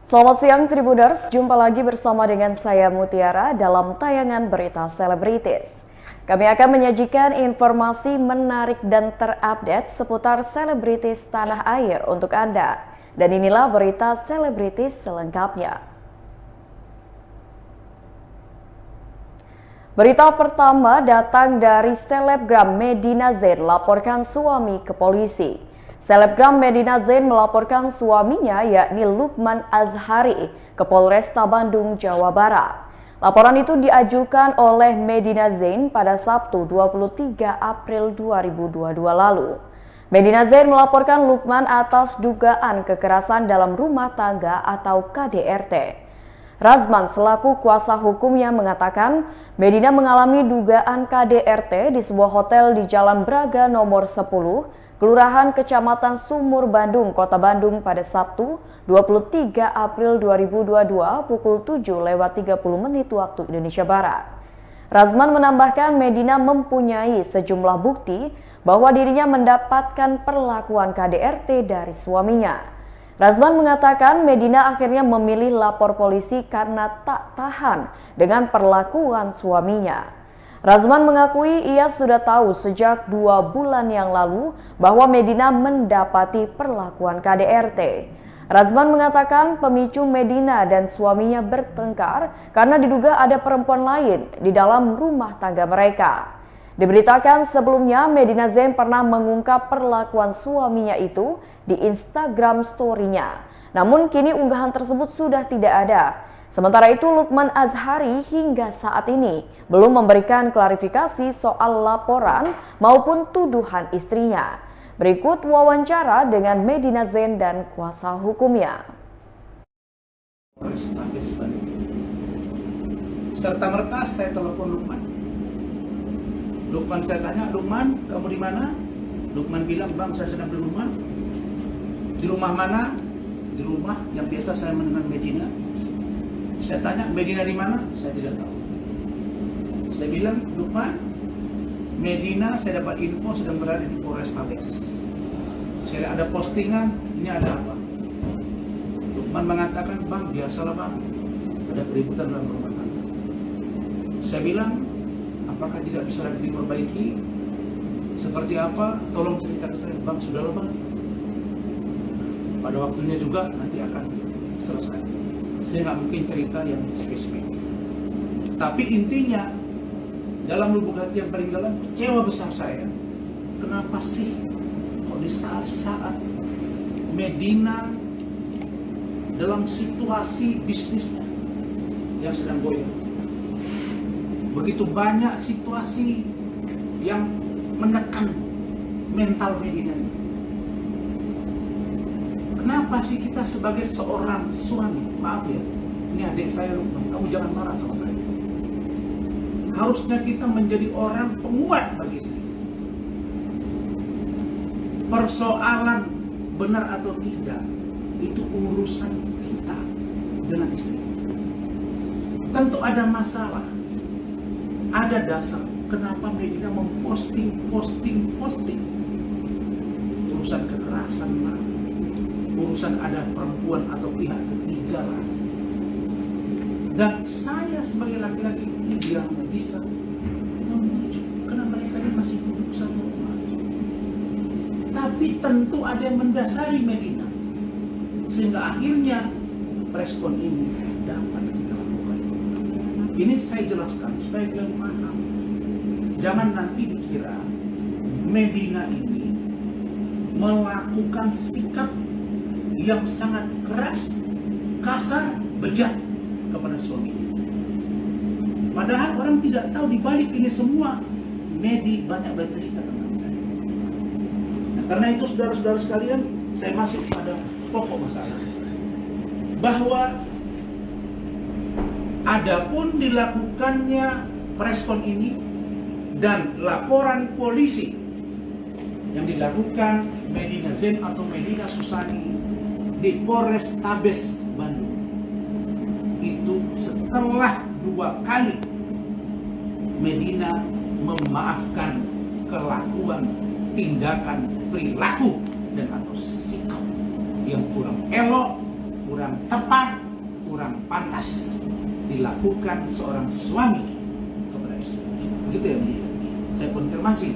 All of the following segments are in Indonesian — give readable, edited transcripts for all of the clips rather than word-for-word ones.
Selamat siang Tribuners, jumpa lagi bersama dengan saya Mutiara dalam tayangan berita selebritis. Kami akan menyajikan informasi menarik dan terupdate seputar selebritis tanah air untuk Anda. Dan inilah berita selebritis selengkapnya. Berita pertama datang dari selebgram Medina Zain laporkan suami ke polisi. Selebgram Medina Zain melaporkan suaminya yakni Lukman Azhari ke Polresta Bandung, Jawa Barat. Laporan itu diajukan oleh Medina Zain pada Sabtu 23 April 2022 lalu. Medina Zain melaporkan Lukman atas dugaan kekerasan dalam rumah tangga atau KDRT. Razman selaku kuasa hukumnya mengatakan Medina mengalami dugaan KDRT di sebuah hotel di Jalan Braga nomor 10, Kelurahan Kecamatan Sumur Bandung, Kota Bandung pada Sabtu 23 April 2022 pukul 7:30 waktu Indonesia Barat. Razman menambahkan Medina mempunyai sejumlah bukti bahwa dirinya mendapatkan perlakuan KDRT dari suaminya. Razman mengatakan Medina akhirnya memilih lapor polisi karena tak tahan dengan perlakuan suaminya. Razman mengakui ia sudah tahu sejak 2 bulan yang lalu bahwa Medina mendapati perlakuan KDRT. Razman mengatakan pemicu Medina dan suaminya bertengkar karena diduga ada perempuan lain di dalam rumah tangga mereka. Diberitakan sebelumnya Medina Zain pernah mengungkap perlakuan suaminya itu di Instagram story-nya. Namun kini unggahan tersebut sudah tidak ada. Sementara itu Lukman Azhari hingga saat ini belum memberikan klarifikasi soal laporan maupun tuduhan istrinya. Berikut wawancara dengan Medina Zain dan kuasa hukumnya. Serta merta saya telepon Lukman saya tanya, Lukman kamu di mana? Lukman bilang, bang saya sedang di rumah. Di rumah mana? Di rumah yang biasa saya mendengar Medina. Saya tanya, Medina di mana? Saya tidak tahu. Saya bilang, Lukman, Medina saya dapat info sedang berada di Polrestabes. Saya ada postingan, ini ada apa? Lukman mengatakan, bang biasalah bang, ada keributan dalam rumah tangga. Saya bilang, apakah tidak bisa lagi diperbaiki? Seperti apa? Tolong cerita ke saya. Bang, sudahlah bang. Pada waktunya juga nanti akan selesai. Saya nggak mungkin cerita yang spesifik. Tapi intinya, dalam lubuk hati yang paling dalam, kecewa besar saya. Kenapa sih? Kok di saat-saat Medina dalam situasi bisnisnya yang sedang goyang, begitu banyak situasi yang menekan mental Medina. Kenapa sih kita sebagai seorang suami, maaf ya, ini adik saya Lukman, kamu jangan marah sama saya. Harusnya kita menjadi orang penguat bagi istri. Persoalan benar atau tidak, itu urusan kita dengan istri. Tentu ada masalah. Ada dasar kenapa Medina memposting urusan kekerasan lah, urusan ada perempuan atau pihak ketiga lah. Dan saya sebagai laki-laki yang bisa membujuk karena mereka ini masih duduk satu rumah. Tapi tentu ada yang mendasari Medina sehingga akhirnya respon ini dapat kita lakukan. Ini saya jelaskan supaya kalian paham. Jangan nanti dikira Medina ini melakukan sikap yang sangat keras, kasar, bejat kepada suami. Padahal orang tidak tahu di balik ini semua Medi banyak bercerita tentang saya. Nah, karena itu saudara-saudara sekalian, saya masuk pada pokok masalah. Bahwa adapun dilakukannya preskon ini dan laporan polisi yang dilakukan Medina Zain atau Medina Susani di Polrestabes Bandung itu setelah 2 kali Medina memaafkan kelakuan, tindakan, perilaku dan atau sikap yang kurang elok, kurang tepat, kurang pantas dilakukan seorang suami kepada istri. Begitu ya, Bu? Saya konfirmasi.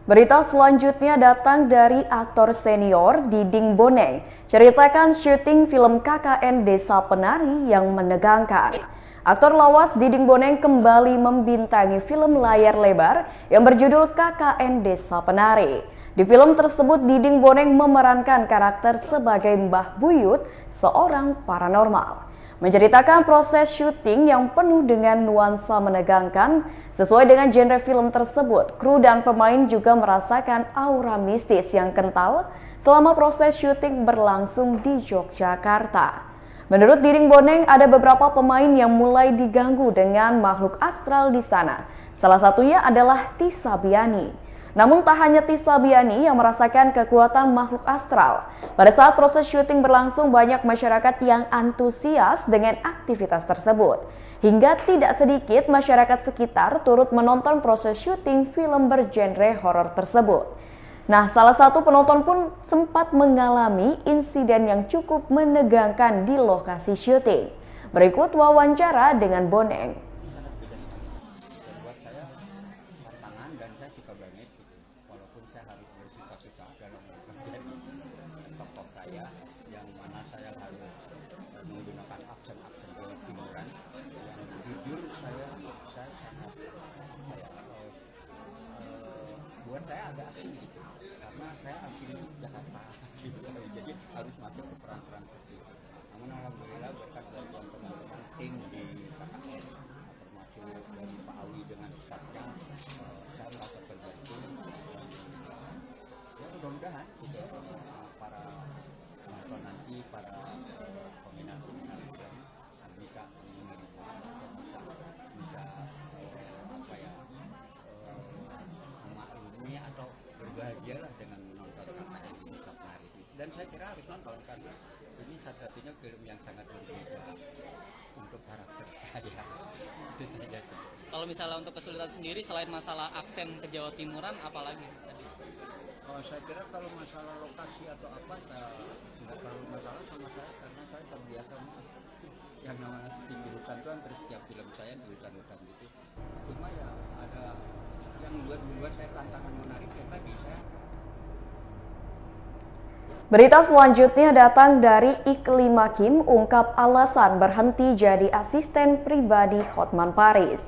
Berita selanjutnya datang dari aktor senior Diding Boneng, ceritakan syuting film KKN Desa Penari yang menegangkan. Aktor lawas Diding Boneng kembali membintangi film layar lebar yang berjudul KKN Desa Penari. Di film tersebut Diding Boneng memerankan karakter sebagai Mbah Buyut, seorang paranormal. Menceritakan proses syuting yang penuh dengan nuansa menegangkan. Sesuai dengan genre film tersebut, kru dan pemain juga merasakan aura mistis yang kental selama proses syuting berlangsung di Yogyakarta. Menurut Diding Boneng, ada beberapa pemain yang mulai diganggu dengan makhluk astral di sana. Salah satunya adalah Tisa Biani. Namun tak hanya Tisa Biani yang merasakan kekuatan makhluk astral. Pada saat proses syuting berlangsung, banyak masyarakat yang antusias dengan aktivitas tersebut. Hingga tidak sedikit masyarakat sekitar turut menonton proses syuting film bergenre horor tersebut. Nah, salah satu penonton pun sempat mengalami insiden yang cukup menegangkan di lokasi syuting. Berikut wawancara dengan Boneng. Yang mana saya harus menggunakan aksen-aksen Jawa Timuran yang jujur saya sangat buat saya agak asing gitu, karena saya asing di Jakarta gitu, jadi harus masuk ke peran-peran seperti itu. Namun alhamdulillah berkat bantuan teman-teman tim di KKN termasuk dari Pak Awi dengan stafnya, saya merasa terbantu. Ya mudah-mudahan gitu, para penonton nanti, para peminat-peminat film bisa menerima atau bisa apa ya, memaklumi atau berbahagia lah dengan menonton KKN Desa Penari. Dan saya kira harus nonton karena ini satu-satunya film yang sangat berbeda untuk karakter saya. Itu saja. Kalau misalnya untuk kesulitan sendiri selain masalah aksen ke Jawa Timuran, apalagi? Saya kira kalau masalah lokasi atau apa, saya nggak terlalu masalah sama saya karena saya terbiasa yang namanya syuting di hutan itu hampir setiap film saya di hutan-hutan gitu. Cuma ya ada yang buat saya tantangan menarik ya tadi saya. Berita selanjutnya datang dari Iklim Hakim, ungkap alasan berhenti jadi asisten pribadi Hotman Paris.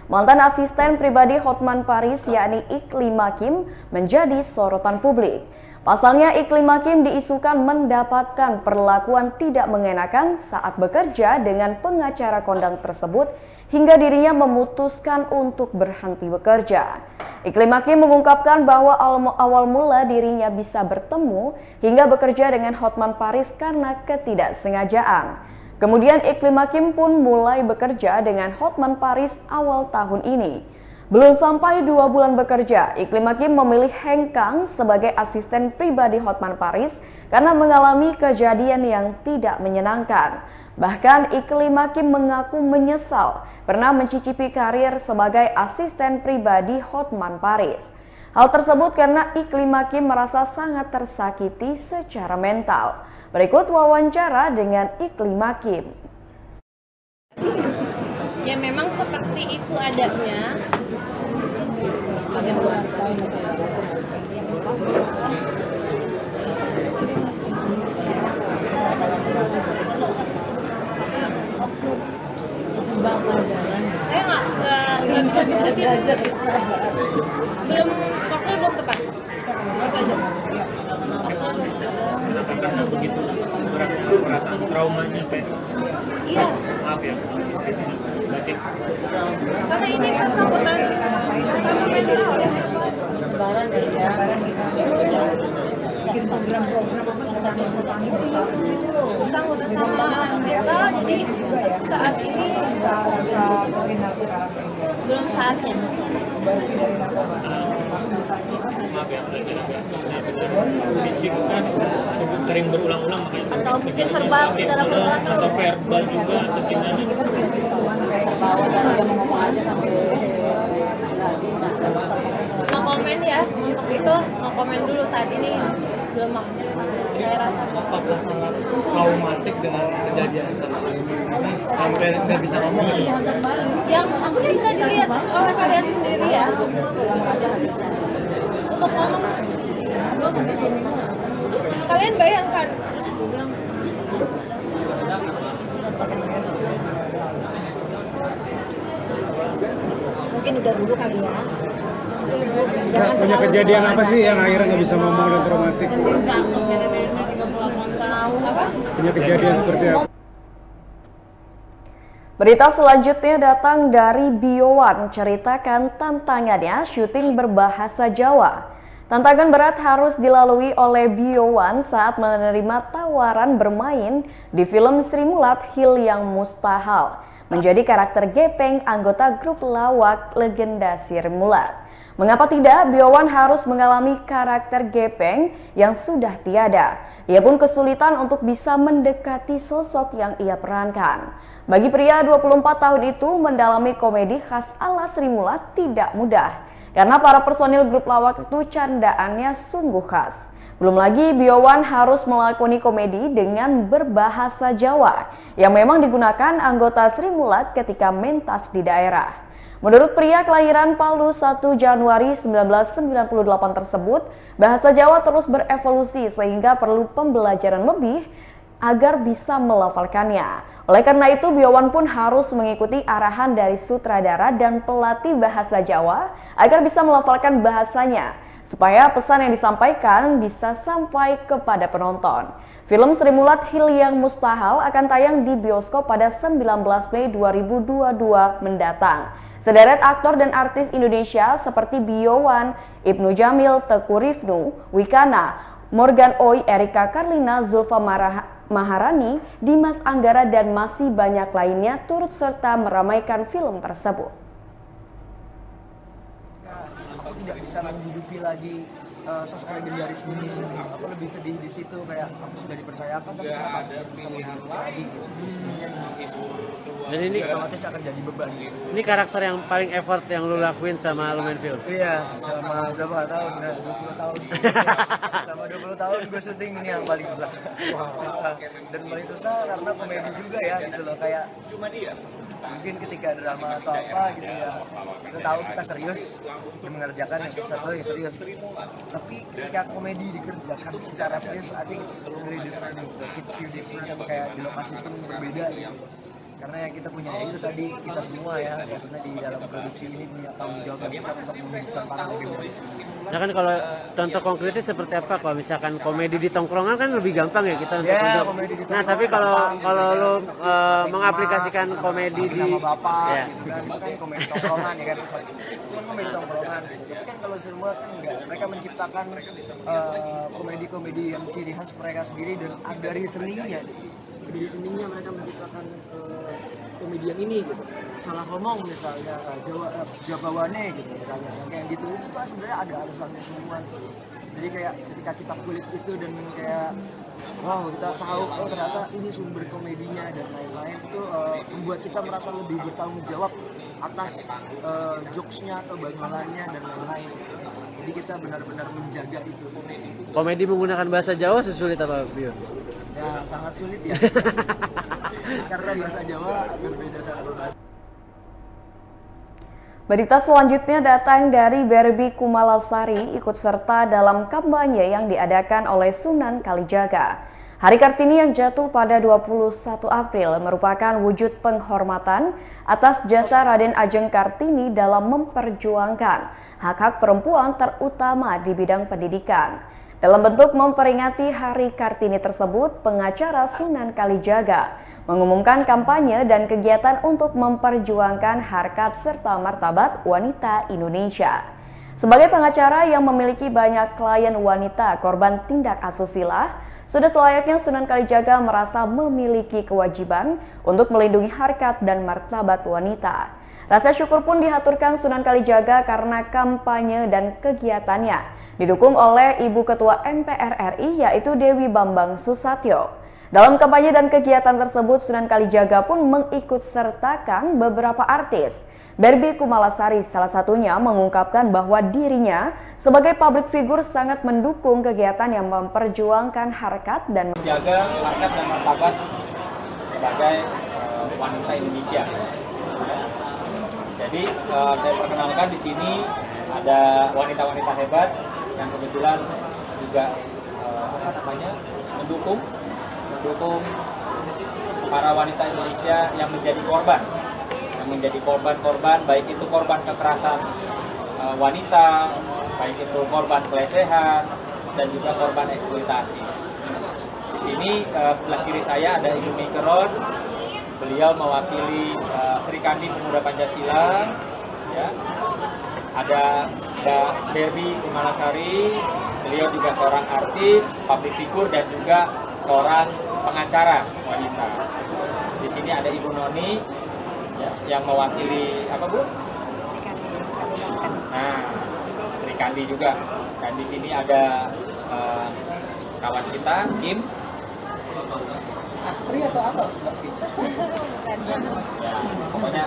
Mantan asisten pribadi Hotman Paris yakni Iklim Hakim menjadi sorotan publik. Pasalnya Iklim Hakim diisukan mendapatkan perlakuan tidak mengenakan saat bekerja dengan pengacara kondang tersebut hingga dirinya memutuskan untuk berhenti bekerja. Iklim Hakim mengungkapkan bahwa awal mula dirinya bisa bertemu hingga bekerja dengan Hotman Paris karena ketidaksengajaan. Kemudian Iklim Hakim pun mulai bekerja dengan Hotman Paris awal tahun ini. Belum sampai 2 bulan bekerja, Iklim Hakim memilih hengkang sebagai asisten pribadi Hotman Paris karena mengalami kejadian yang tidak menyenangkan. Bahkan Iklim Hakim mengaku menyesal pernah mencicipi karir sebagai asisten pribadi Hotman Paris. Hal tersebut karena Iklim Hakim merasa sangat tersakiti secara mental. Berikut wawancara dengan Iklim Hakim. Ya memang seperti itu adanya. Saya nggak bisa sebutin. Belum, waktunya belum tepat. Karena begitu perasaan traumanya Pak. Iya. Maaf ya. Berarti Karena ini bersangkutan sama mineral ya. Lebaran dari lebaran kita bikin program-program Bersangkutan sama mineral, jadi saat ini belum saatnya. maaf ya, fisik kan sering berulang-ulang makanya Atau mungkin verbal secara verbal atau verbal juga atau gimana? No comment ya untuk itu, no komen dulu saat ini belum saya rasa. Apakah sangat traumatik dengan kejadian ini sampai nggak bisa ngomong gitu? Yang bisa dilihat oleh kalian sendiri ya. Untuk ngomong, kalian bayangkan. Mungkin udah dulu kali ya. Punya kejadian apa sih yang akhirnya nggak bisa ngomong dan traumatik? Punya kejadian seperti apa? Berita selanjutnya datang dari Biowan, ceritakan tantangannya syuting berbahasa Jawa. Tantangan berat harus dilalui oleh Biowan saat menerima tawaran bermain di film Sri Mulat Hil Yang Mustahil, menjadi karakter gepeng anggota grup lawak legenda Sri Mulat. Mengapa tidak, Biowan harus mengalami karakter gepeng yang sudah tiada. Ia pun kesulitan untuk bisa mendekati sosok yang ia perankan. Bagi pria 24 tahun itu, mendalami komedi khas ala Sri Mulat tidak mudah. Karena para personil grup lawak itu candaannya sungguh khas. Belum lagi Biowan harus melakoni komedi dengan berbahasa Jawa yang memang digunakan anggota Sri Mulat ketika mentas di daerah. Menurut pria kelahiran Palu 1 Januari 1998 tersebut, bahasa Jawa terus berevolusi sehingga perlu pembelajaran lebih agar bisa melafalkannya. Oleh karena itu, Biowan pun harus mengikuti arahan dari sutradara dan pelatih bahasa Jawa agar bisa melafalkan bahasanya, supaya pesan yang disampaikan bisa sampai kepada penonton. Film Sri Mulat Hil Yang Mustahil akan tayang di bioskop pada 19 Mei 2022 mendatang. Sederet aktor dan artis Indonesia seperti Biowan, Ibnu Jamil, Teku Rifnu, Wikana, Morgan Oey, Erika Karlina, Zulfa Maharani, Dimas Anggara, dan masih banyak lainnya turut serta meramaikan film tersebut. Aku tidak bisa menghidupi lagi sosok legendaris ini. Aku lebih sedih di situ, kayak aku sudah dipercayakan tapi kenapa aku tidak bisa menghidupi lagi gitu. Sedihnya di situ. Dan ini otomatis akan jadi beban. Ini karakter yang paling effort yang lu lakuin sama lu main film? Iya, selama berapa tahun? Nah, 20 tahun. Selama 20 tahun gue syuting ini yang paling susah. Dan paling susah karena komedi juga ya gitu loh, kayak mungkin ketika drama atau apa gitu ya, kita tahu kita serius mengerjakan yang sesuatu yang serius, tapi ketika komedi dikerjakan secara serius, I think it's really different, it's you different, kayak di lokasi pun berbeda gitu. Karena yang kita punya itu tadi, kita semua ya, maksudnya di dalam produksi ini punya tanggung jawab yang besar untuk menghidupkan para legendaris. Nah kan kalau contoh konkretnya seperti apa? Kalau misalkan komedi di tongkrongan kan lebih gampang ya kita untuk komedi di nah tapi kalau lu mengaplikasikan komedi di nama bapak ya. Gitu kan, itu kan komedi tongkrongan ya kan, itu kan komedi tongkrongan gitu. Tapi kan kalau semua kan enggak, mereka menciptakan komedi-komedi yang ciri khas mereka sendiri dan dari seninya. Dari seninya mereka menciptakan komedian ini gitu. Salah ngomong misalnya Jabawane gitu misalnya, kayak gitu itu kan sebenarnya ada alasannya semua gitu. Jadi kayak ketika kita kulik itu dan kayak wow, kita tahu oh ternyata ini sumber komedinya dan lain-lain, itu membuat kita merasa lebih bertanggung jawab atas jokesnya atau bangalannya dan lain-lain. Jadi kita benar-benar menjaga itu. Komedi menggunakan bahasa Jawa sesulit apa, Bio? Ya sangat sulit ya. Karena bahasa Jawa berbeda sangat banget. Berita selanjutnya datang dari Barbie Kumalasari, ikut serta dalam kampanye yang diadakan oleh Sunan Kalijaga. Hari Kartini yang jatuh pada 21 April merupakan wujud penghormatan atas jasa Raden Ajeng Kartini dalam memperjuangkan hak-hak perempuan terutama di bidang pendidikan. Dalam bentuk memperingati Hari Kartini tersebut, pengacara Sunan Kalijaga mengumumkan kampanye dan kegiatan untuk memperjuangkan harkat serta martabat wanita Indonesia. Sebagai pengacara yang memiliki banyak klien wanita korban tindak asusila, sudah selayaknya Sunan Kalijaga merasa memiliki kewajiban untuk melindungi harkat dan martabat wanita. Rasa syukur pun dihaturkan Sunan Kalijaga karena kampanye dan kegiatannya didukung oleh Ibu Ketua MPR RI yaitu Dewi Bambang Susatyo. Dalam kampanye dan kegiatan tersebut, Sunan Kalijaga pun mengikut sertakan beberapa artis Barbie Kumalasari salah satunya mengungkapkan bahwa dirinya sebagai public figure sangat mendukung kegiatan yang memperjuangkan harkat dan menjaga harkat dan martabat sebagai wanita Indonesia. Jadi saya perkenalkan di sini ada wanita-wanita hebat yang kebetulan juga mendukung para wanita Indonesia yang menjadi korban, baik itu korban kekerasan wanita, baik itu korban pelecehan dan juga korban eksploitasi. Di sini sebelah kiri saya ada Ibu Mikeron, beliau mewakili Sri Kandi Pemuda Pancasila, ya. Ada Barbie Kumalasari, beliau juga seorang artis, public figure dan juga seorang pengacara wanita. Di sini ada Ibu Noni, ya, yang mewakili apa Bu? Nah, Sri Kandi juga. Dan di sini ada kawan kita Kim. Astri atau apa? Ya, pokoknya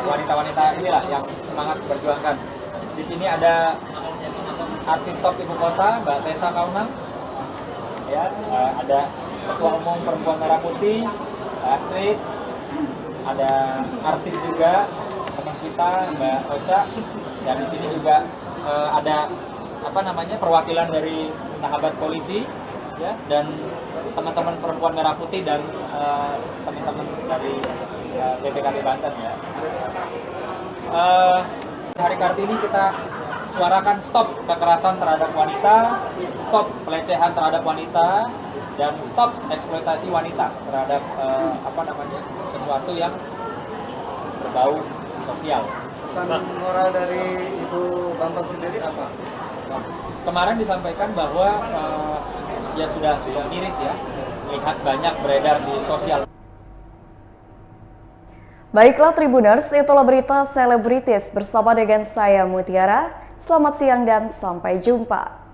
wanita-wanita inilah yang semangat berjuangkan. Di sini ada artis top ibu kota Mbak Tessa Kaunang, ya, ada Ketua Umum Perempuan Merah Putih Mbak Astrid, ada artis juga teman kita Mbak Ocha, dan di sini juga ada perwakilan dari sahabat polisi, ya, dan teman-teman Perempuan Merah Putih dan teman-teman dari BPKB Banten, ya. Hari Kartini kita suarakan stop kekerasan terhadap wanita, stop pelecehan terhadap wanita, dan stop eksploitasi wanita terhadap sesuatu yang berbau sosial. Pesan moral dari Ibu Bambang sendiri apa? Kemarin disampaikan bahwa ya sudah miris ya, melihat banyak beredar di sosial. Baiklah Tribuners, itulah berita selebritis bersama dengan saya Mutiara. Selamat siang dan sampai jumpa.